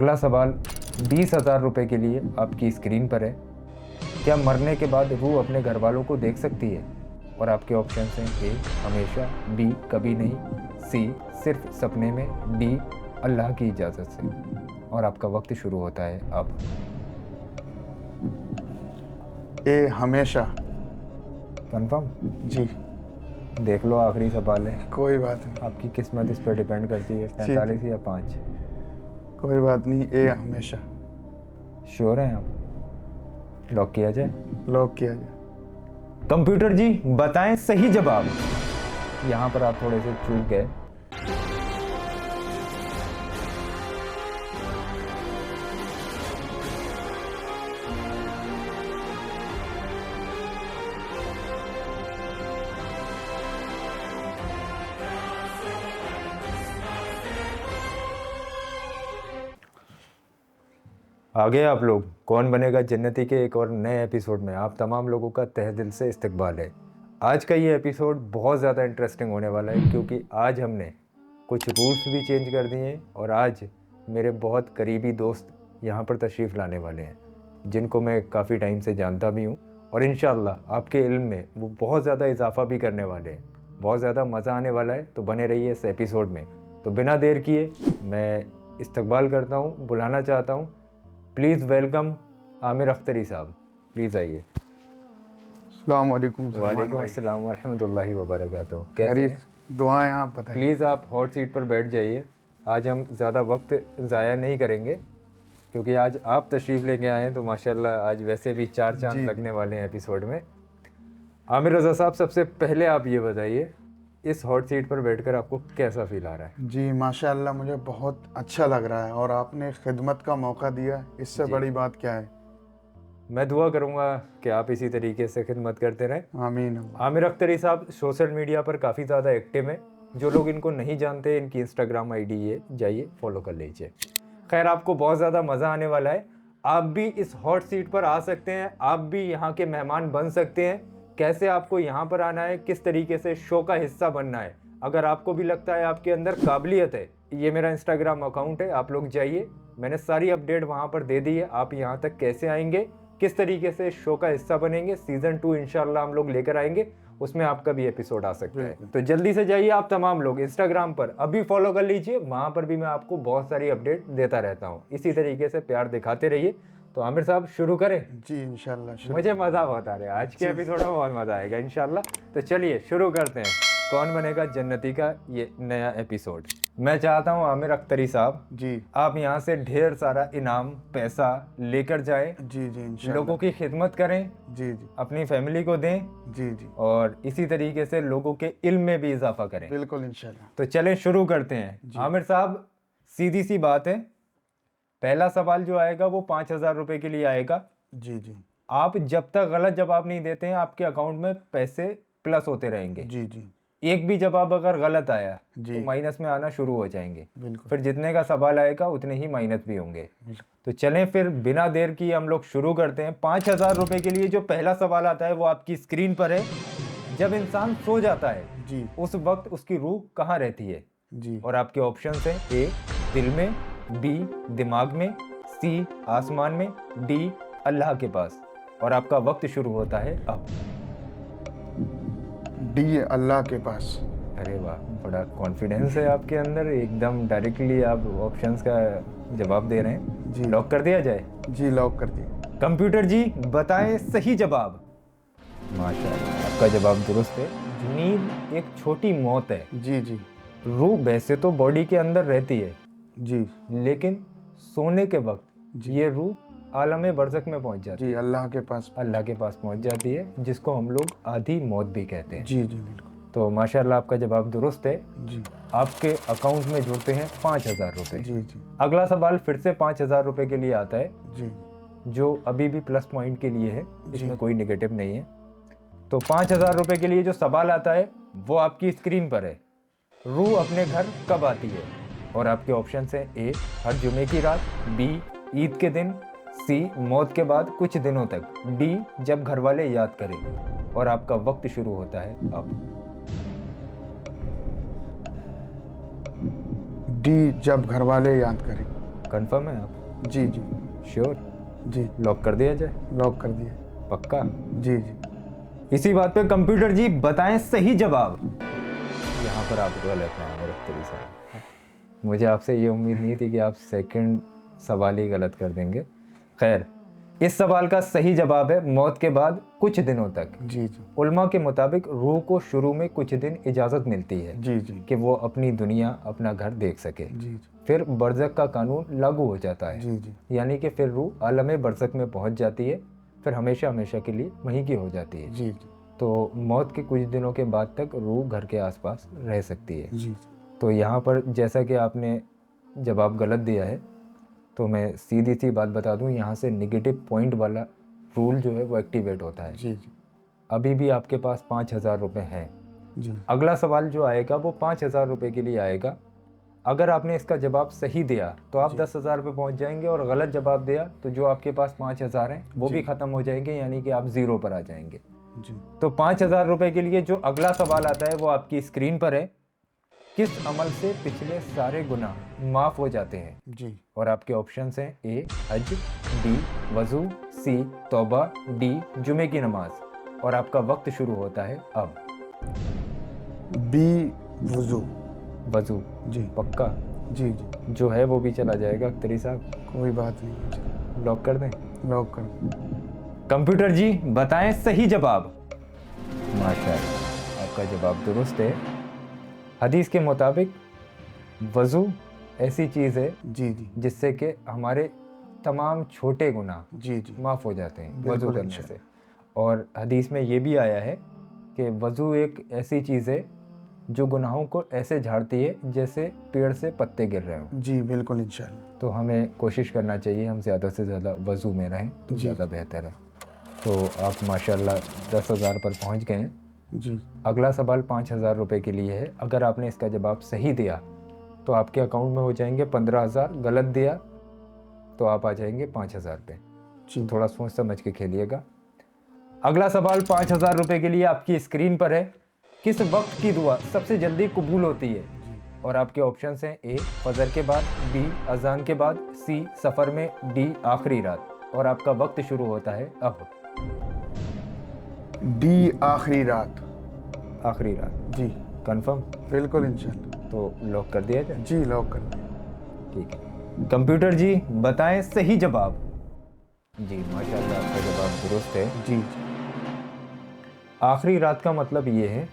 अगला सवाल 20,000 रुपये के लिए आपकी स्क्रीन पर है। क्या मरने के बाद रूह अपने घर वालों को देख सकती है? और आपके ऑप्शन हैं ए हमेशा, बी कभी नहीं, सी सिर्फ सपने में, डी अल्लाह की इजाज़त से। और आपका वक्त शुरू होता है अब। ए हमेशा। कंफर्म? जी। देख लो, आखिरी सवाल है। कोई बात नहीं। आपकी किस्मत इस पर डिपेंड करती है। 45 या 5? कोई बात नहीं, ए हमेशा। श्योर हैं आप? लॉक किया जाए? लॉक किया जाए। कंप्यूटर जी बताएं सही जवाब। यहाँ पर आप थोड़े से चूक गए। आगे आप लोग कौन बनेगा जन्नती के एक और नए एपिसोड में आप तमाम लोगों का तहे दिल से इस्तकबाल है। आज का ये एपिसोड बहुत ज़्यादा इंटरेस्टिंग होने वाला है क्योंकि आज हमने कुछ रूल्स भी चेंज कर दिए हैं और आज मेरे बहुत करीबी दोस्त यहाँ पर तशरीफ़ लाने वाले हैं जिनको मैं काफ़ी टाइम से जानता भी हूँ और इंशाअल्लाह आपके इल्म में वो बहुत ज़्यादा इजाफा भी करने वाले हैं। बहुत ज़्यादा मज़ा आने वाला है, तो बने रहिए इस एपिसोड में। तो बिना देर किए मैं इस्तकबाल करता हूँ, बुलाना चाहता हूँ। प्लीज़ वेलकम आमिर अख्तरी साहब, प्लीज़ आइए। अस्सलाम वालेकुम। वालेकुम अस्सलाम व रहमतुल्लाहि व बरकातहू। कैसे हैं? दुआएं आप बताइए। प्लीज़ आप हॉट सीट पर बैठ जाइए। आज हम ज़्यादा वक्त ज़ाया नहीं करेंगे क्योंकि आज आप तशरीफ़ लेके आए हैं, तो माशाल्लाह आज वैसे भी 4 चांद लगने वाले हैं एपिसोड में। आमिर रज़ा साहब, सबसे पहले आप ये बताइए, इस हॉट सीट पर बैठकर आपको कैसा फील आ रहा है? जी माशाल्लाह, मुझे बहुत अच्छा लग रहा है और आपने खिदमत का मौका दिया, इससे बड़ी बात क्या है। मैं दुआ करूँगा कि आप इसी तरीके से खिदमत करते रहें। आमीन। आमिर अख्तरी साहब सोशल मीडिया पर काफ़ी ज़्यादा एक्टिव हैं। जो लोग इनको नहीं जानते, इनकी इंस्टाग्राम आईडी ये जाइए फॉलो कर लीजिए। खैर, आपको बहुत ज़्यादा मज़ा आने वाला है। आप भी इस हॉट सीट पर आ सकते हैं, आप भी यहाँ के मेहमान बन सकते हैं। कैसे आपको यहाँ पर आना है, किस तरीके से शो का हिस्सा बनना है, अगर आपको भी लगता है आपके अंदर काबिलियत है, ये मेरा इंस्टाग्राम अकाउंट है, आप लोग जाइए, मैंने सारी अपडेट वहाँ पर दे दी है। आप यहाँ तक कैसे आएंगे, किस तरीके से शो का हिस्सा बनेंगे, सीज़न 2 इंशाल्लाह हम लोग लेकर आएंगे, उसमें आपका भी एपिसोड आ सकता है। तो जल्दी से जाइए आप तमाम लोग इंस्टाग्राम पर अभी फॉलो कर लीजिए, वहाँ पर भी मैं आपको बहुत सारी अपडेट देता रहता हूँ। इसी तरीके से प्यार दिखाते रहिए। तो आमिर साहब शुरू करें? जी इंशाल्लाह। मुझे मज़ा बहुत आ रहा है, आज के एपिसोड में बहुत मज़ा आएगा इंशाल्लाह। तो चलिए शुरू करते हैं कौन बनेगा जन्नती का ये नया एपिसोड। मैं चाहता हूँ आमिर अख्तरी साहब जी आप यहाँ से ढेर सारा इनाम पैसा लेकर जाएं, जी जी इंशाल्लाह। लोगों की खिदमत करें, जी जी अपनी फैमिली को दें जी जी और इसी तरीके से लोगों के इल्म में भी इजाफा करें। बिल्कुल इंशाल्लाह। तो चलें शुरू करते हैं। आमिर साहब, सीधी सी बात है, पहला सवाल जो आएगा वो 5,000 रुपये के लिए आएगा। जी जी आप जब तक गलत जवाब नहीं देते हैं आपके अकाउंट में पैसे प्लस होते रहेंगे। जी जी एक भी जवाब अगर गलत आया जी तो माइनस में आना शुरू हो जाएंगे। बिल्कुल। फिर जितने का सवाल आएगा उतने ही माइनस भी होंगे। तो चलें फिर बिना देर की हम लोग शुरू करते हैं। 5,000 रुपये के लिए जो पहला सवाल आता है वो आपकी स्क्रीन पर है। जब इंसान सो जाता है जी उस वक्त उसकी रूह कहाँ रहती है? जी और आपके ऑप्शन हैं ए दिल में, बी दिमाग में, सी आसमान में, डी अल्लाह के पास। और आपका वक्त शुरू होता है अब। डी अल्लाह के पास। अरे वाह, बड़ा कॉन्फिडेंस है आपके अंदर, एकदम डायरेक्टली आप ऑप्शंस का जवाब दे रहे हैं। जी। लॉक कर दिया जाए? जी लॉक कर दिए। कंप्यूटर जी बताएं सही जवाब। माशाल्लाह, आपका जवाब दुरुस्त है। नींद एक छोटी मौत है। जी जी रूह वैसे तो बॉडी के अंदर रहती है जी लेकिन सोने के वक्त ये रूह आलम बरज़ख में पहुंच जाती जी अल्लाह के पास। है, अल्लाह के पास पहुंच जाती है, जिसको हम लोग आधी मौत भी कहते हैं। जी जी बिल्कुल। तो माशाल्लाह आपका जवाब दुरुस्त है। जी आपके अकाउंट में जुड़ते हैं 5,000 रुपये। जी जी अगला सवाल फिर से 5,000 रुपये के लिए आता है, जी जो अभी भी प्लस पॉइंट के लिए है, इसमें कोई नेगेटिव नहीं है। तो 5,000 रुपये के लिए जो सवाल आता है वो आपकी स्क्रीन पर है। रूह अपने घर कब आती है? और आपके ऑप्शन हैं ए हर जुमे की रात, बी ईद के दिन, सी मौत के बाद कुछ दिनों तक, डी जब घर वाले याद करें। और आपका वक्त शुरू होता है अब। डी जब घर वाले याद करें। कंफर्म है आप? जी जी श्योर? जी, लॉक कर दिया जाए? लॉक कर दिए। पक्का? जी जी। इसी बात पे कंप्यूटर जी बताएं सही जवाब। यहाँ पर आप गलत हैं मेरे तरीके से। मुझे आपसे ये उम्मीद नहीं थी कि आप सेकंड सवाल ही गलत कर देंगे। खैर, इस सवाल का सही जवाब है मौत के बाद कुछ दिनों तक। जी जी उलमा के मुताबिक रूह को शुरू में कुछ दिन इजाज़त मिलती है जी जी कि वो अपनी दुनिया, अपना घर देख सके। जी फिर बरज़ख का कानून लागू हो जाता है, जी जी यानी कि फिर रूह आलम बरज़ख में पहुंच जाती है, फिर हमेशा हमेशा के लिए वहीं की हो जाती है। जी तो मौत के कुछ दिनों के बाद तक रूह घर के आसपास रह सकती है। जी तो यहाँ पर जैसा कि आपने जवाब गलत दिया है, तो मैं सीधी सी बात बता दूँ, यहाँ से नेगेटिव पॉइंट वाला रूल जो है वो एक्टिवेट होता है। जी जी अभी भी आपके पास 5,000 रुपये हैं। जी अगला सवाल जो आएगा वो 5,000 रुपये के लिए आएगा। अगर आपने इसका जवाब सही दिया तो आप 10,000 पे पहुंच जाएंगे, और गलत जवाब दिया तो जो आपके पास 5,000 हैं वो भी ख़त्म हो जाएंगे, यानी कि आप ज़ीरो पर आ जाएंगे। जी तो 5,000 रुपये के लिए जो अगला सवाल आता है वो आपकी स्क्रीन पर है। किस अमल से पिछले सारे गुनाह माफ़ हो जाते हैं? जी और आपके ऑप्शंस हैं ए हज, बी वज़ू, सी तौबा, डी जुमे की नमाज। और आपका वक्त शुरू होता है अब। बी वुजू। वज़ू? जी पक्का? जी जी, जो है वो भी चला जाएगा अख्तरी साहब। कोई बात नहीं, लॉक कर दें? लॉक कर। कंप्यूटर जी बताएं सही जवाब। माशाअल्लाह, आपका जवाब दुरुस्त है। हदीस के मुताबिक वज़ू ऐसी चीज़ है जी जी जिससे कि हमारे तमाम छोटे गुनाह जी जी माफ़ हो जाते हैं वज़ू बिल्कुल करने इंशाअल्लाह। से। और हदीस में ये भी आया है कि वज़ू एक ऐसी चीज़ है जो गुनाहों को ऐसे झाड़ती है जैसे पेड़ से पत्ते गिर रहे हों। जी बिल्कुल इंशाअल्लाह। तो हमें कोशिश करना चाहिए हम ज़्यादा से ज़्यादा वज़ू में रहें तो जी। ज़्यादा बेहतर है। तो आप माशाल्लाह 10,000 पर पहुंच गए हैं। जी अगला सवाल 5,000 रुपये के लिए है। अगर आपने इसका जवाब सही दिया तो आपके अकाउंट में हो जाएंगे 15,000, गलत दिया तो आप आ जाएंगे 5,000 पे। जी थोड़ा सोच समझ के खेलिएगा। अगला सवाल 5,000 रुपये के लिए आपकी स्क्रीन पर है। किस वक्त की दुआ सबसे जल्दी कबूल होती है? और आपके ऑप्शंस हैं ए फजर के बाद, बी अजान के बाद, सी सफ़र में, डी आखिरी रात। और आपका वक्त शुरू होता है अब। डी आखिरी रात। आखिरी रात? जी कंफर्म? बिल्कुल इंशाअल्लाह। तो लॉक कर दिया जाए? जी लॉक कर दिया। ठीक है। कंप्यूटर जी बताएं सही जवाब। जी माशाल्लाह, आपका जवाब दुरुस्त है। जी जी आखिरी रात का मतलब ये है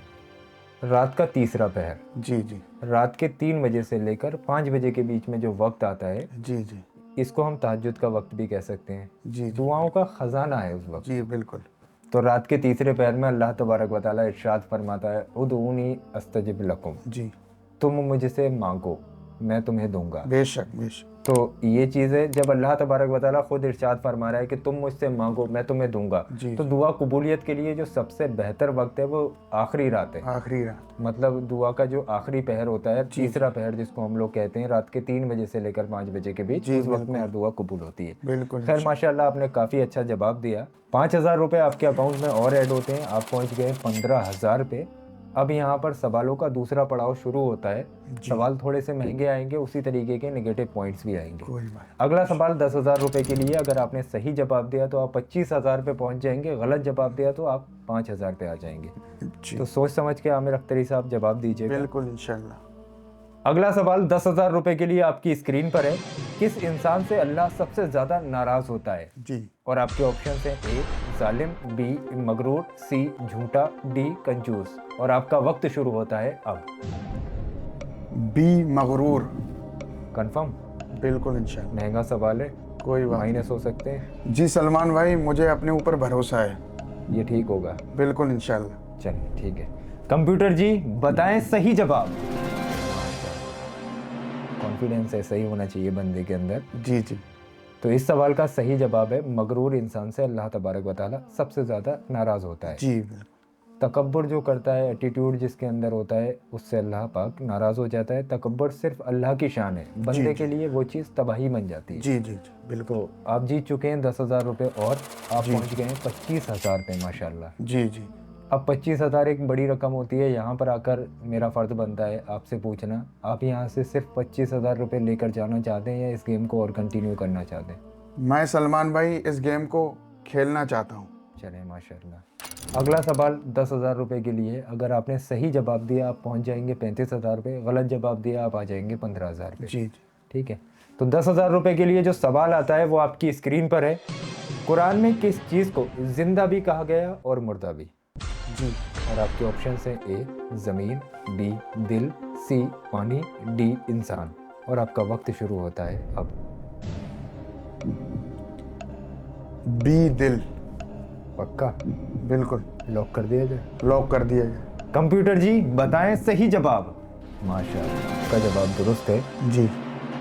रात का तीसरा पहर। जी जी रात के 3 बजे से लेकर 5 बजे के बीच में जो वक्त आता है, जी जी इसको हम तहज्जुद का वक्त भी कह सकते हैं। जी जी दुआओं का ख़जाना है उस वक्त। जी बिल्कुल। तो रात के तीसरे पहर में अल्लाह तबारक व तआला इरशाद फरमाता है, उदऊनी अस्तजिब लकुम, जी तुम मुझसे मांगो मैं तुम्हें दूंगा। बेशक बेशक। तो ये चीज़ है, जब अल्लाह तबारक व तआला खुद इरशाद फरमा रहा है कि तुम मुझसे मांगो मैं तुम्हें दूंगा, जी, तो जी। दुआ कबूलियत के लिए जो सबसे बेहतर वक्त है वो आखिरी रात है। आखिरी रात। मतलब दुआ का जो आखिरी पहर होता है, तीसरा पहर जिसको हम लोग कहते हैं, रात के 3 बजे से लेकर 5 बजे के बीच, जी, उस वक्त में बिल्कुल। हर दुआ कबूल होती है। बिल्कुल खैर माशाल्लाह, आपने काफ़ी अच्छा जवाब दिया। 5,000 रुपये आपके अकाउंट में और ऐड होते हैं, आप पहुंच गए 15,000 पे। अब यहाँ पर सवालों का दूसरा पड़ाव शुरू होता है। सवाल थोड़े से महंगे आएंगे, उसी तरीके के नेगेटिव पॉइंट्स भी आएंगे। कोई बात। अगला सवाल 10,000 रुपये के लिए। अगर आपने सही जवाब दिया तो आप 25,000 पे पहुंच जाएंगे, गलत जवाब दिया तो आप 5,000 पे आ जाएंगे। जी तो सोच समझ के आमिर अख्तरी साहब जवाब दीजिएगा। बिल्कुल इंशाअल्लाह। अगला सवाल 10,000 रुपये के लिए आपकी स्क्रीन पर है। किस इंसान से अल्लाह सबसे ज़्यादा नाराज़ होता है? जी और आपके ऑप्शन हैं ए जालिम, बी मगरूर, सी झूठा, डी कंजूस। और आपका वक्त शुरू होता है अब। बी मगरूर। कंफर्म? बिल्कुल इंशाअल्लाह। महंगा सवाल है, कोई बात माइनस हो सकते हैं। नहीं। जी सलमान भाई, मुझे अपने ऊपर भरोसा है। ये ठीक होगा? बिल्कुल इंशाअल्लाह। चलिए ठीक है। कंप्यूटर जी बताएं सही जवाब। कॉन्फिडेंस ऐसा ही होना चाहिए बंदे के अंदर। जी जी तो इस सवाल का सही जवाब है, मगरूर इंसान से अल्लाह तबारक व तआला सबसे ज़्यादा नाराज़ होता है। जी बिल्कुल। तकब्बुर जो करता है, एटीट्यूड जिसके अंदर होता है, उससे अल्लाह पाक नाराज़ हो जाता है। तकब्बुर सिर्फ अल्लाह की शान है, बंदे के लिए वो चीज़ तबाही बन जाती है। जी जी जी बिल्कुल। तो आप जीत चुके हैं 10,000 रुपये, और आप पहुंच गए हैं 25,000 पे माशाल्लाह। जी जी अब 25,000 एक बड़ी रकम होती है। यहाँ पर आकर मेरा फ़र्ज़ बनता है आपसे पूछना, आप यहाँ से सिर्फ 25,000 रुपये लेकर जाना चाहते हैं या इस गेम को और कंटिन्यू करना चाहते हैं? मैं सलमान भाई इस गेम को खेलना चाहता हूँ। चलें माशाल्लाह। अगला सवाल 10,000 रुपये के लिए। अगर आपने सही जवाब दिया आप पहुँच जाएंगे 35,000 रुपये, गलत जवाब दिया आप आ जाएंगे 15,000 रुपये। जी ठीक है, तो 10,000 रुपये के लिए जो सवाल आता है वो आपकी स्क्रीन पर है। कुरान में किस चीज़ को जिंदा भी कहा गया और मुर्दा भी? जी। और आपके ऑप्शन हैं ए ज़मीन, बी दिल, सी पानी, डी इंसान। और आपका वक्त शुरू होता है अब। बी दिल। पक्का? बिल्कुल। लॉक कर दिया जाए? लॉक कर दिया जाए। कंप्यूटर जी बताएं सही जवाब। माशाल्लाह, आपका जवाब दुरुस्त है। जी।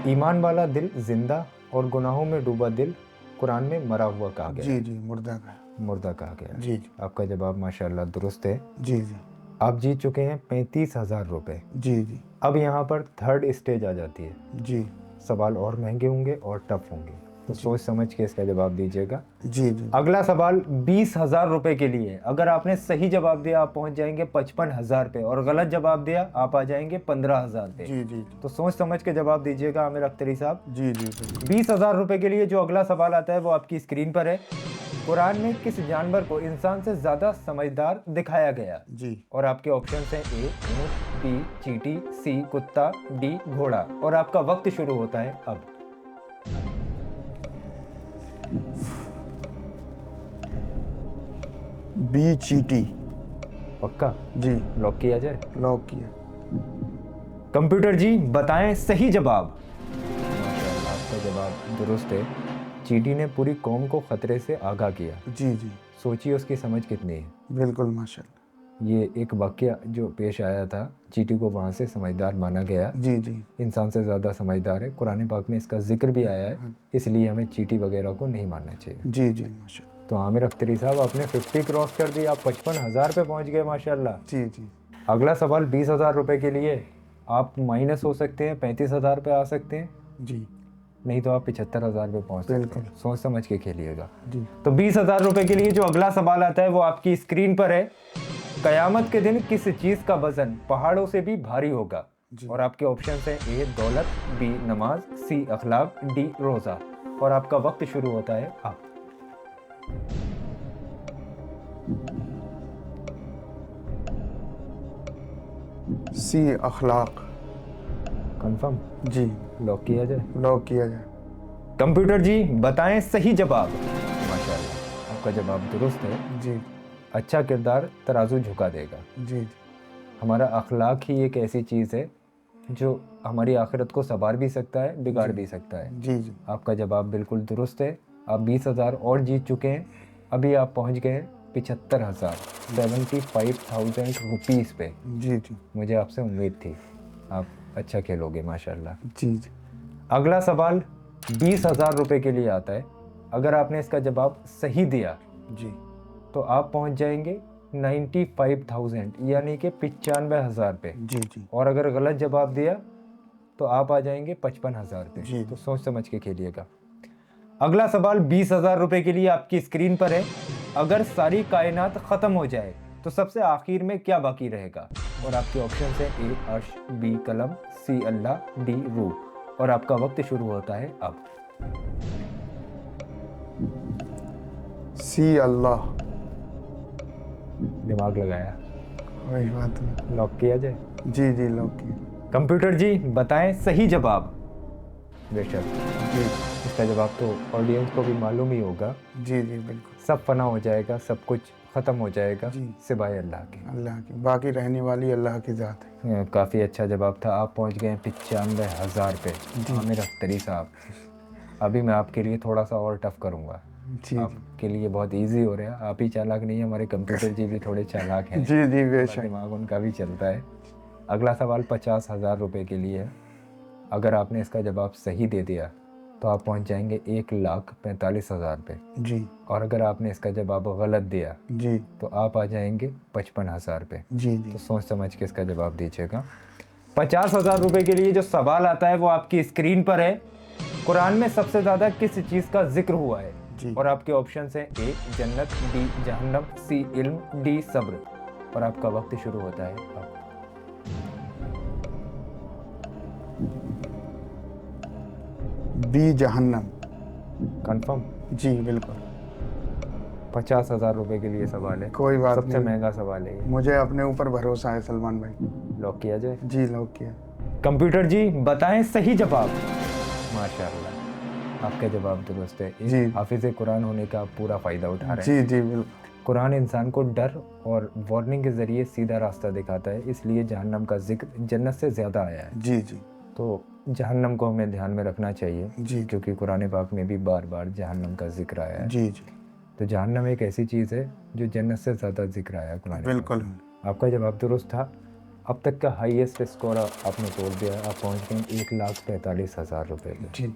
ईमान वाला दिल जिंदा और गुनाहों में डूबा दिल कुरान में मरा हुआ कहा गया। जी जी, मुर्दा का। मुर्दा कहा गया। जी जी। आपका जवाब माशाल्लाह दुरुस्त है। जी जी। आप जीत चुके हैं 35,000 रुपये। जी जी। अब यहाँ पर थर्ड स्टेज आ जाती है। जी सवाल और महंगे होंगे और टफ होंगे, तो सोच समझ के इसका जवाब दीजिएगा। जी जी। अगला सवाल 20,000 रुपये के लिए। अगर आपने सही जवाब दिया आप पहुंच जाएंगे 55,000 पे, और गलत जवाब दिया आप आ जाएंगे 15,000 पे। जी जी। तो सोच समझ के जवाब दीजिएगा आमिर अख्तरी साहब। जी जी बिल्कुल। 20,000 रुपये के लिए जो अगला सवाल आता है वो आपकी स्क्रीन पर है। कुरान में किस जानवर को इंसान से ज़्यादा समझदार दिखाया गया? जी। और आपके ऑप्शन हैं ए ऊँट, बी चींटी, सी कुत्ता, डी घोड़ा। और आपका वक्त शुरू होता है अब। बी चीटी। पक्का? जी। लॉक किया जाए? लॉक किया। कंप्यूटर जी बताएं सही जवाब। माशाल्लाह, आपका जवाब दुरुस्त है। चींटी ने पूरी कौम को खतरे से आगाह किया। जी जी। सोचिए उसकी समझ कितनी है। बिल्कुल माशाल्लाह। ये एक वाकया जो पेश आया था, चींटी को वहाँ से समझदार माना गया। जी जी। इंसान से ज़्यादा समझदार है। कुरान पाक में इसका जिक्र भी आया है, इसलिए हमें चींटी वगैरह को नहीं मानना चाहिए। जी जी माशाल्लाह। तो आमिर अख्तरी साहब आपने 50 क्रॉस कर दी, आप 55,000 पे पहुँच गए माशाल्लाह। जी जी। अगला सवाल 20,000 रुपये के लिए। आप माइनस हो सकते हैं, 35,000 पे आ सकते हैं, जी। नहीं तो आप 75,000 पे पहुँच सकते बिल्कुल। हैं। सोच समझ के खेलिएगा। जी। तो 20,000 रुपये के लिए जो अगला सवाल आता है वो आपकी स्क्रीन पर है। कयामत के दिन किस चीज़ का वजन पहाड़ों से भी भारी होगा? जी। और आपके ऑप्शन हैं ए दौलत, बी नमाज, सी अखलाक, डी रोज़ा। और आपका वक्त शुरू होता है अब। सी अखलाक। कंफर्म? जी। लॉक किया जाए? लॉक किया जाए। कंप्यूटर जी बताएं सही जवाब। माशाल्लाह, आपका जवाब दुरुस्त है। जी। अच्छा किरदार तराजू झुका देगा। जी जी। हमारा अखलाक ही एक ऐसी चीज़ है जो हमारी आखिरत को संवार भी सकता है, बिगाड़ भी सकता है। जी जी। आपका जवाब बिल्कुल दुरुस्त है। आप 20,000 और जीत चुके हैं। अभी आप पहुंच गए हैं 75,000, 75,000 रुपीज़ पे। जी जी। मुझे आपसे उम्मीद थी आप अच्छा खेलोगे माशाल्लाह। जी जी। अगला सवाल 20,000 रुपये के लिए आता है। अगर आपने इसका जवाब सही दिया जी। तो आप पहुंच जाएंगे 95,000 यानी कि 95,000 पे। जी जी। और अगर गलत जवाब दिया तो आप आ जाएंगे 55,000 पे। जी। तो सोच समझ के खेलिएगा। अगला सवाल 20,000 रुपये के लिए आपकी स्क्रीन पर है। अगर सारी कायनात ख़त्म हो जाए तो सबसे आखिर में क्या बाकी रहेगा? और आपके ऑप्शन है ए अर्श, बी कलम, सी अल्लाह, डी रूह। और आपका वक्त शुरू होता है अब। सी अल्लाह। दिमाग लगाया? वही बात है। लॉक किया जाए? जी जी, लॉक किया। कंप्यूटर जी बताएं सही जवाब। बेशक जी। इसका जवाब तो ऑडियंस को भी मालूम ही होगा। जी जी बिल्कुल। सब फना हो जाएगा, सब कुछ ख़त्म हो जाएगा जी। सिवाय अल्लाह के। अल्लाह की बाकी रहने वाली अल्लाह की ज़ात है। काफ़ी अच्छा जवाब था। आप पहुंच गए 95,000 पे। आमिर अख्तरी साहब, अभी मैं आपके लिए थोड़ा सा और टफ करूंगा। जी। आपके लिए बहुत इजी हो रहा है। आप ही चालाक नहीं है, हमारे कंप्यूटर जी भी थोड़े चालाक हैं। जी जी बेशक। दिमाग उनका भी चलता है। अगला सवाल 50,000 रुपये के लिए है। अगर आपने इसका जवाब सही दे दिया तो आप पहुंच जाएंगे 1,45,000 पे। जी। और अगर आपने इसका जवाब गलत दिया जी। तो आप आ जाएंगे 55,000 पे। जी तो जी। सोच समझ के इसका जवाब दीजिएगा। 50,000 रुपये के लिए जो सवाल आता है वो आपकी स्क्रीन पर है। कुरान में सबसे ज़्यादा किस चीज़ का जिक्र हुआ है? जी। और आपके ऑप्शन हैं ए जन्नत, बी जहन्नम, सी इल्म, डी सब्र। और आपका वक्त शुरू होता है अब। बी जहन्नम। कंफर्म? जी बिल्कुल। 50,000 रुपए के लिए सवाल है, कोई बात सबसे नहीं। महंगा सवाल है ये। मुझे अपने ऊपर भरोसा है सलमान भाई। लॉक किया जाए? जी लॉक किया। कंप्यूटर जी बताएं सही जवाब। माशाल्लाह, आपका जवाब दुरुस्त है। जी। एक हाफिज कुरान होने का आप पूरा फ़ायदा उठा रहे जी हैं। जी बिल्कुल। कुरान इंसान को डर और वार्निंग के ज़रिए सीधा रास्ता दिखाता है, इसलिए जहन्नम का जिक्र जन्नत से ज़्यादा आया है। जी जी तो जहन्नम को हमें ध्यान में रखना चाहिए, जी क्योंकि कुरान पाक में भी बार बार जहन्नम का जिक्र आया है। जी जी तो जहन्नम एक ऐसी चीज़ है जो जन्नत से ज़्यादा जिक्र आया है कुरान पाक बिल्कुल। में। आपका जवाब दुरुस्त था। अब तक का हाईएस्ट स्कोर आपने तोड़ दिया, आप पहुंच गए 1,45,000 रुपये पे। जी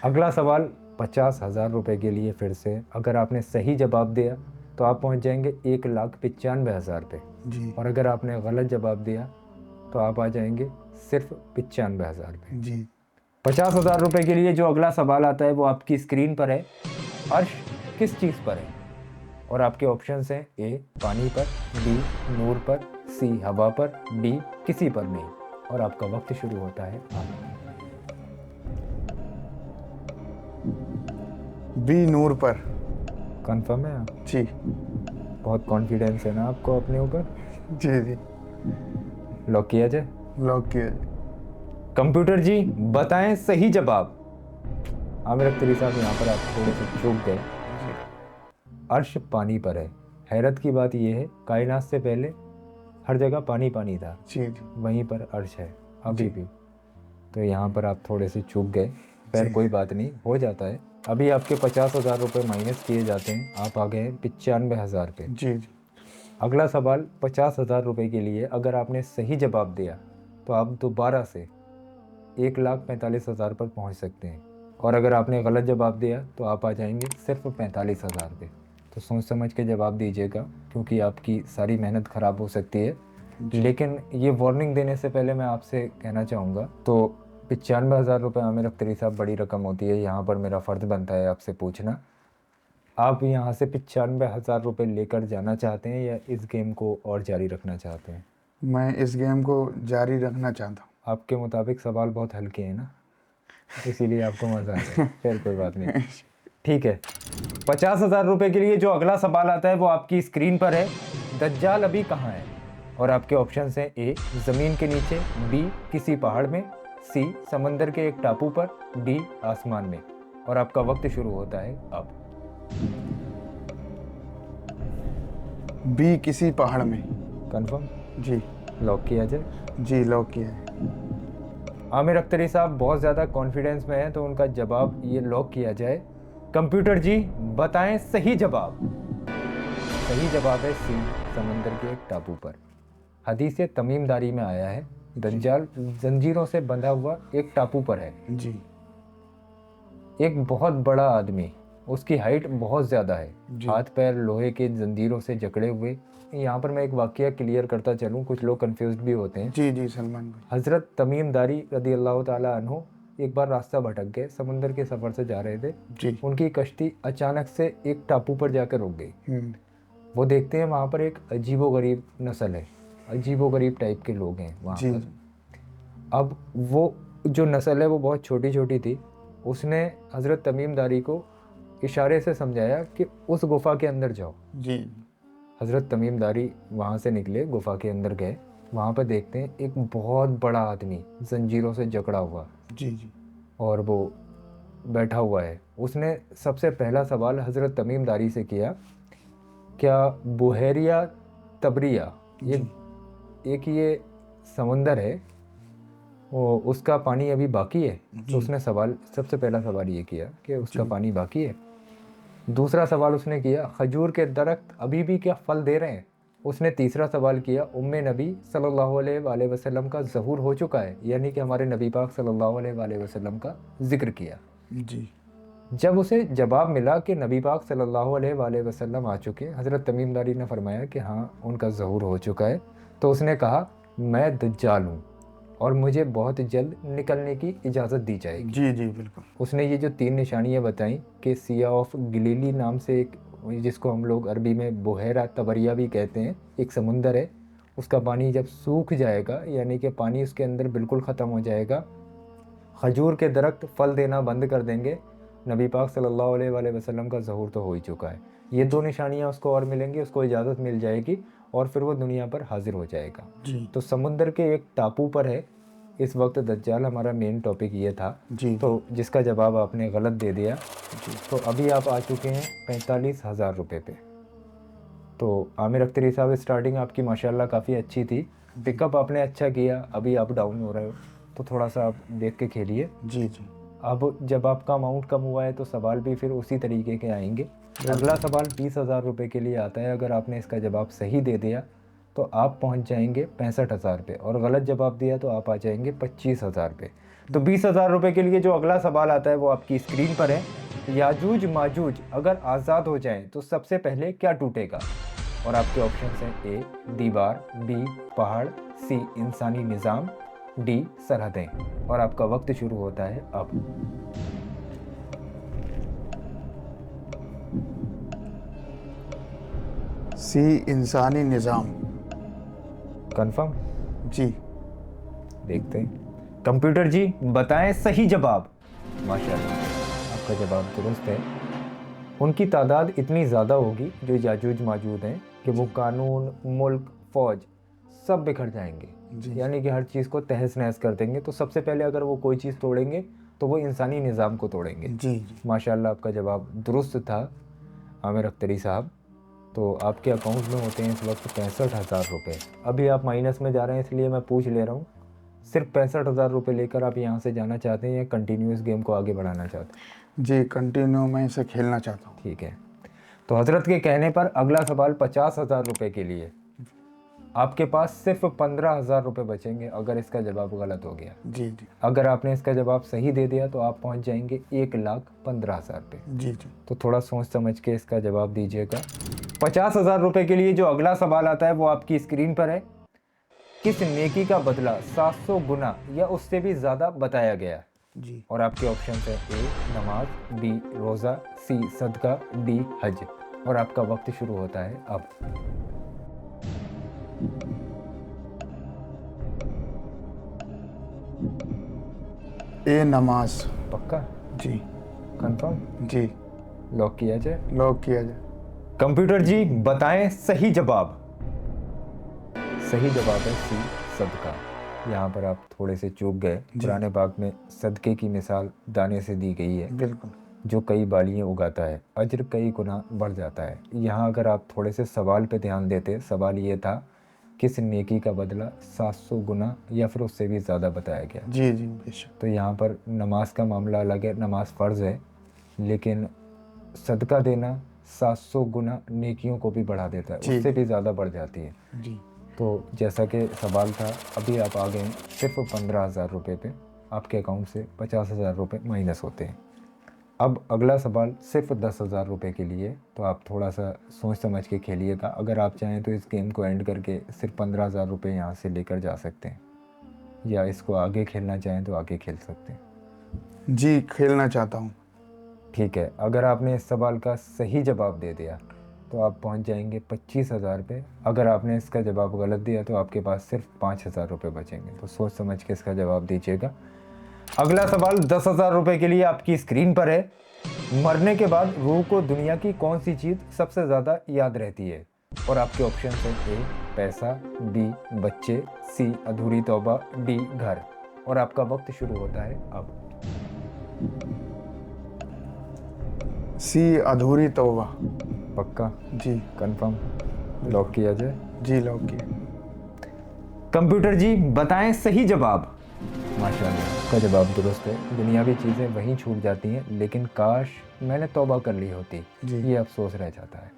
अगला सवाल 50,000 रुपये के लिए फिर से, अगर आपने सही जवाब दिया तो आप पहुंच जाएंगे 1,95,000 पे, जी और अगर आपने गलत जवाब दिया तो आप आ जाएंगे सिर्फ 95,000 पे। जी 50,000 रुपये के लिए जो अगला सवाल आता है वो आपकी स्क्रीन पर है। अर्श किस चीज़ पर है? और आपके ऑप्शंस हैं ए पानी पर, बी नूर पर, सी हवा पर, डी किसी पर नहीं। और आपका वक्त शुरू होता है अब। बी नूर पर। कंफर्म है आप? जी बहुत कॉन्फिडेंस है ना आपको अपने ऊपर? जी जी लॉक किया जाए? लॉक किया। कंप्यूटर जी बताएं सही जवाब। आमिर अख्तरी साहब, यहाँ पर आप थोड़े से चूक गए। अर्श पानी पर है। हैरत की बात यह है, कायनात से पहले हर जगह पानी पानी था, जी जी वहीं पर अर्श है अभी जी। भी। तो यहाँ पर आप थोड़े से चूक गए, खैर जी। कोई बात नहीं, हो जाता है। अभी आपके 50,000 रुपये माइनस किए जाते हैं, आप आ गए 95,000 पे। जी जी अगला सवाल 50,000 रुपये के लिए, अगर आपने सही जवाब दिया तो आप दोबारा से 1,45,000 पर पहुंच सकते हैं, और अगर आपने गलत जवाब दिया तो आप आ जाएंगे सिर्फ 45,000 पे। तो सोच समझ के जवाब दीजिएगा, क्योंकि आपकी सारी मेहनत ख़राब हो सकती है। लेकिन ये वार्निंग देने से पहले मैं आपसे कहना चाहूँगा, तो 95,000 रुपये आमिर अख्तरी साहब बड़ी रकम होती है, यहाँ पर मेरा फ़र्ज़ बनता है आपसे पूछना, आप यहाँ से 95,000 रुपये लेकर जाना चाहते हैं या इस गेम को और जारी रखना चाहते हैं? मैं इस गेम को जारी रखना चाहता हूँ। आपके मुताबिक सवाल बहुत हल्के हैं ना, इसीलिए आपको मज़ा आता है। फिर कोई बात नहीं, ठीक है। 50,000 रुपये के लिए जो अगला सवाल आता है वो आपकी स्क्रीन पर है। दज्जाल अभी कहाँ है? और आपके ऑप्शंस हैं ए ज़मीन के नीचे, बी किसी पहाड़ में, सी समंदर के एक टापू पर, डी आसमान में। और आपका वक्त शुरू होता है अब। बी किसी पहाड़ में। कंफर्म? जी लॉक किया जाए? जी लॉक किया है। आमिर अख्तरी साहब बहुत ज़्यादा कॉन्फिडेंस में हैं, तो उनका जवाब ये लॉक किया जाए। कंप्यूटर जी बताएं सही जवाब। सही जवाब है सी समंदर के एक टापू पर। हदीस तमीमदारी में आया है, दज्जाल जंजीरों से बंधा हुआ एक टापू पर है। जी एक बहुत बड़ा आदमी, उसकी हाइट बहुत ज़्यादा है, जी। हाथ पैर लोहे के जंजीरों से जकड़े हुए। यहाँ पर मैं एक वाकया क्लियर करता चलूँ, कुछ लोग कंफ्यूज भी होते हैं। जी जी सलमान भाई। हज़रत तमीमदारी रदी अल्लाह ताला अन्हु एक बार रास्ता भटक गए, समंदर के सफ़र से जा रहे थे। जी उनकी कश्ती अचानक से एक टापू पर जाकर रुक गई। वो देखते हैं वहाँ पर एक अजीबोगरीब नस्ल है, अजीबोगरीब टाइप के लोग हैं वहाँ जी। पर। अब वो जो नस्ल है वो बहुत छोटी छोटी थी। उसने हज़रत तमीमदारी को इशारे से समझाया कि उस गुफ़ा के अंदर जाओ। जी हज़रत तमीमदारी वहाँ से निकले, गुफ़ा के अंदर गए। वहाँ पर देखते हैं एक बहुत बड़ा आदमी जंजीरों से जकड़ा हुआ, जी जी और वो बैठा हुआ है। उसने सबसे पहला सवाल हज़रत तमीमदारी से किया, क्या बुहेरिया तबरिया ये समंदर है, वो उसका पानी अभी बाकी है? तो उसने सबसे पहला सवाल ये किया कि उसका पानी बाकी है। दूसरा सवाल उसने किया, खजूर के दरख्त अभी भी क्या फल दे रहे हैं? उसने तीसरा सवाल किया, उम्मे नबी सल्लल्लाहु अलैहि वसल्लम का ज़हूर हो चुका है, यानी कि हमारे नबी पाक सल्लल्लाहु अलैहि वसल्लम का जिक्र किया। जी जब उसे जवाब मिला कि नबी पाक सल्लल्लाहु अलैहि वसल्लम आ चुके हैं, हज़रत तमीमदारी ने फरमाया कि हाँ उनका ज़हूर हो चुका है, तो उसने कहा मैं दज्जाल हूँ और मुझे बहुत जल्द निकलने की इजाज़त दी जाएगी। जी जी बिल्कुल। उसने ये जो 3 निशानियाँ बताई कि सिया ऑफ गलीली नाम से एक जिसको हम लोग अरबी में बुहेरा तबरिया भी कहते हैं, एक समुंदर है, उसका पानी जब सूख जाएगा, यानी कि पानी उसके अंदर बिल्कुल ख़त्म हो जाएगा, खजूर के दरख्त फल देना बंद कर देंगे, नबी पाक सल्लल्लाहु अलैहि वसल्लम का ज़हूर तो हो ही चुका है। ये दो निशानियाँ उसको और मिलेंगी, उसको इजाज़त मिल जाएगी और फिर वो दुनिया पर हाजिर हो जाएगा। जी तो समुंदर के एक टापू पर है इस वक्त दज्जाल। हमारा मेन टॉपिक ये था, जी तो जिसका जवाब आपने गलत दे दिया। तो अभी आप आ चुके हैं 45,000 रुपये पे। तो आमिर अख्तरी साहब, स्टार्टिंग आपकी माशाल्लाह काफ़ी अच्छी थी, पिकअप आपने अच्छा किया, अभी आप डाउन हो रहे हो, तो थोड़ा सा आप देख के खेलिए। जी जी अब जब आपका अमाउंट कम हुआ है तो सवाल भी फिर उसी तरीके के आएंगे। अगला सवाल 20,000 रुपये के लिए आता है। अगर आपने इसका जवाब सही दे दिया तो आप पहुंच जाएंगे 65,000 पे, और गलत जवाब दिया तो आप आ जाएंगे 25,000 पे। तो 20,000 रुपये के लिए जो अगला सवाल आता है वो आपकी स्क्रीन पर है। याजूज माजूज अगर आज़ाद हो जाएं तो सबसे पहले क्या टूटेगा? और आपके ऑप्शन हैं ए दीवार, बी पहाड़, सी इंसानी निज़ाम, डी सरहदें। और आपका वक्त शुरू होता है अब। सी इंसानी निज़ाम। कंफर्म? जी देखते हैं। कंप्यूटर जी बताएं सही जवाब। माशाल्लाह, आपका जवाब दुरुस्त है। उनकी तादाद इतनी ज़्यादा होगी जो याजूज माजूद हैं कि वो कानून, मुल्क, फ़ौज सब बिखर जाएंगे, जी यानी कि हर चीज़ को तहस नहस कर देंगे। तो सबसे पहले अगर वो कोई चीज़ तोड़ेंगे तो वो इंसानी निज़ाम को तोड़ेंगे। जी जी माशाल्लाह, आपका जवाब दुरुस्त था आमिर अख्तरी साहब। तो आपके अकाउंट में होते हैं इस वक्त 65,000 रुपये। अभी आप माइनस में जा रहे हैं, इसलिए मैं पूछ ले रहा हूँ, सिर्फ 65,000 रुपये लेकर आप यहाँ से जाना चाहते हैं या कंटिन्यू इस गेम को आगे बढ़ाना चाहते हैं? जी कंटिन्यू मैं इसे खेलना चाहता हूँ। ठीक है, तो हजरत के कहने पर अगला सवाल 50,000 रुपये के लिए। आपके पास सिर्फ 15,000 रुपये बचेंगे अगर इसका जवाब गलत हो गया। जी जी अगर आपने इसका जवाब सही दे दिया तो आप पहुंच जाएंगे 1,15,000 पे। जी जी तो थोड़ा सोच समझ के इसका जवाब दीजिएगा। 50,000 रुपये के लिए जो अगला सवाल आता है वो आपकी स्क्रीन पर है। किस नेकी का बदला 700 गुना या उससे भी ज़्यादा बताया गया? जी और आपके ऑप्शन है ए नमाज, बी रोज़ा, सी सदका, डी हज। और आपका वक्त शुरू होता है अब। ए नमाज। पक्का? जी कंफर्म? जी लॉक किया जाए? लॉक किया जाए। कंप्यूटर जी बताएं सही जवाब। सही जवाब है सी सदका। यहाँ पर आप थोड़े से चूक गए। कुरान पाक में सदके की मिसाल दाने से दी गई है बिल्कुल। जो कई बालियाँ उगाता है, अज्र कई गुना बढ़ जाता है। यहाँ अगर आप थोड़े से सवाल पे ध्यान देते, सवाल ये था किस नेकी का बदला 700 गुना या फिर उससे भी ज़्यादा बताया गया। जी जी बेशक। तो यहाँ पर नमाज का मामला अलग है, नमाज फ़र्ज़ है, लेकिन सदका देना 700 गुना नेकियों को भी बढ़ा देता है, उससे भी ज़्यादा बढ़ जाती है। जी तो जैसा कि सवाल था, अभी आप आ गए सिर्फ 15,000 रुपये पे। आपके अकाउंट से 50,000 रुपये माइनस होते हैं। अब अगला सवाल सिर्फ 10,000 रुपये के लिए, तो आप थोड़ा सा सोच समझ के खेलिएगा। अगर आप चाहें तो इस गेम को एंड करके सिर्फ 15,000 रुपये यहाँ से लेकर जा सकते हैं, या इसको आगे खेलना चाहें तो आगे खेल सकते हैं। जी खेलना चाहता हूँ। ठीक है, अगर आपने इस सवाल का सही जवाब दे दिया तो आप पहुंच जाएंगे 25,000 पे। अगर आपने इसका जवाब गलत दिया तो आपके पास सिर्फ 5,000 रुपये बचेंगे। तो सोच समझ के इसका जवाब दीजिएगा। अगला सवाल 10,000 रुपये के लिए आपकी स्क्रीन पर है। मरने के बाद रूह को दुनिया की कौन सी चीज़ सबसे ज़्यादा याद रहती है? और आपके ऑप्शन हैं ए पैसा, बी बच्चे, सी अधूरी तौबा, डी घर। और आपका वक्त शुरू होता है अब। सी अधूरी तौबा। पक्का? जी कंफर्म? लॉक किया जाए? जी लॉक किया। कंप्यूटर जी बताएं सही जवाब। माशाल्लाह, का जवाब दुरुस्त है। दुनियावी चीज़ें वहीं छूट जाती हैं, लेकिन काश मैंने तौबा कर ली होती, ये अफसोस रह जाता है।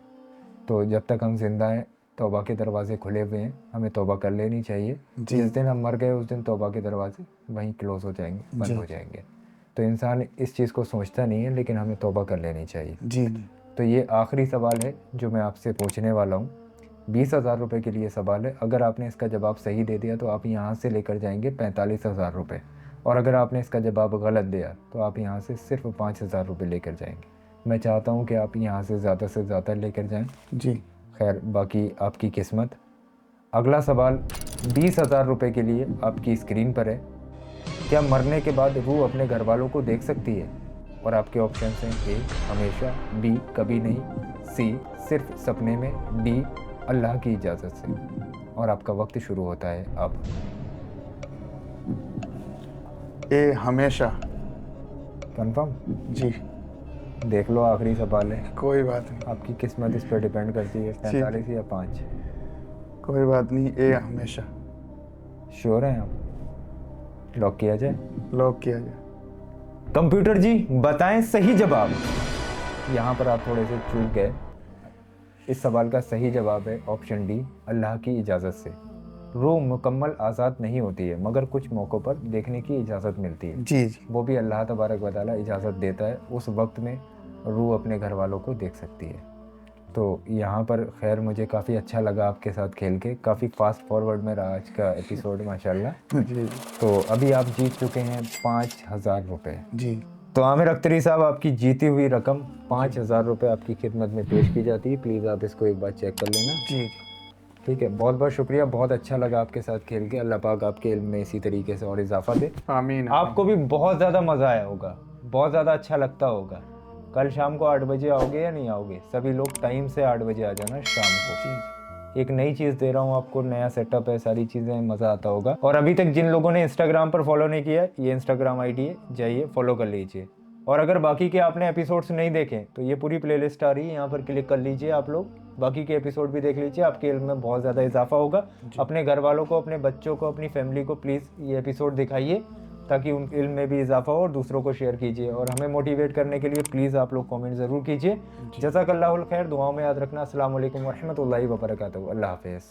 तो जब तक हम जिंदा हैं तौबा के दरवाजे खुले हुए हैं, हमें तौबा कर लेनी चाहिए। जिस दिन हम मर गए उस दिन तौबा के दरवाजे वहीं क्लोज हो जाएंगे, बंद हो जाएंगे। तो इंसान इस चीज़ को सोचता नहीं है, लेकिन हमें तौबा कर लेनी चाहिए। जी जी। तो ये आखिरी सवाल है जो मैं आपसे पूछने वाला हूँ। 20,000 रुपये के लिए सवाल है। अगर आपने इसका जवाब सही दे दिया तो आप यहाँ से लेकर जाएंगे 45,000 रुपये, और अगर आपने इसका जवाब गलत दिया तो आप यहाँ से सिर्फ 5,000 रुपये लेकर जाएंगे। मैं चाहता हूँ कि आप यहाँ से ज़्यादा लेकर जाएं। जी। खैर बाकी आपकी किस्मत। अगला सवाल 20,000 रुपये के लिए आपकी स्क्रीन पर है। क्या मरने के बाद रूह अपने घर वालों को देख सकती है? और आपके ऑप्शन हैं ए हमेशा, बी कभी नहीं, सी सिर्फ सपने में, डी अल्लाह की इजाज़त से। और आपका वक्त शुरू होता है अब। ए हमेशा। कंफर्म? जी। देख लो, आखिरी सवाल है। कोई बात नहीं। आपकी किस्मत इस पर डिपेंड करती है। 45 या 5? कोई बात नहीं, ए हमेशा। श्योर हैं आप? लॉक किया जाए? लॉक किया जाए। कंप्यूटर जी बताएं सही जवाब। यहाँ पर आप थोड़े से चूक गए। इस सवाल का सही जवाब है ऑप्शन डी अल्लाह की इजाज़त से। रूह मुकम्मल आज़ाद नहीं होती है, मगर कुछ मौक़ों पर देखने की इजाज़त मिलती है। जी जी। वो भी अल्लाह तबारक व तआला इजाज़त देता है, उस वक्त में रूह अपने घर वालों को देख सकती है। तो यहाँ पर खैर मुझे काफ़ी अच्छा लगा आपके साथ खेल के। काफ़ी फास्ट फॉरवर्ड में रहा आज का एपिसोड माशाल्लाह। जी। तो अभी आप जीत चुके हैं 5,000 रुपये। जी। तो आमिर अख्तरी साहब, आपकी जीती हुई रकम 5,000 रुपये आपकी खिदमत में पेश की जाती है। प्लीज़ आप इसको एक बार चेक कर लेना। जी। ठीक है, बहुत बहुत शुक्रिया। बहुत अच्छा लगा आपके साथ खेल के। अल्लाह पाक आपके इल्म में इसी तरीके से और इजाफा दे। आमीन। आपको भी बहुत ज़्यादा मज़ा आया होगा, बहुत ज़्यादा अच्छा लगता होगा। कल शाम को 8 बजे आओगे या नहीं आओगे? सभी लोग टाइम से 8 बजे आ जाना शाम को। एक नई चीज़ दे रहा हूँ आपको, नया सेटअप है, सारी चीज़ें, मज़ा आता होगा। और अभी तक जिन लोगों ने इंस्टाग्राम पर फॉलो नहीं किया, ये इंस्टाग्राम आईडी है, जाइए फॉलो कर लीजिए। और अगर बाकी के आपने एपिसोड्स नहीं देखे तो ये पूरी प्लेलिस्ट आ रही है, यहाँ पर क्लिक कर लीजिए आप लोग, बाकी के एपिसोड भी देख लीजिए। आपके इल्म में बहुत ज़्यादा इजाफा होगा। अपने घर वालों को, अपने बच्चों को, अपनी फैमिली को प्लीज़ ये एपिसोड दिखाइए, ताकि उन इल्म में भी इजाफा हो, और दूसरों को शेयर कीजिए। और हमें मोटिवेट करने के लिए प्लीज़ आप लोग कमेंट ज़रूर कीजिए। जज़ाकल्लाहुल खैर। दुआओं में याद रखना। अस्सलाम वालेकुम व रहमतुल्लाहि व बरकातहू। अल्लाह हाफ़िज़।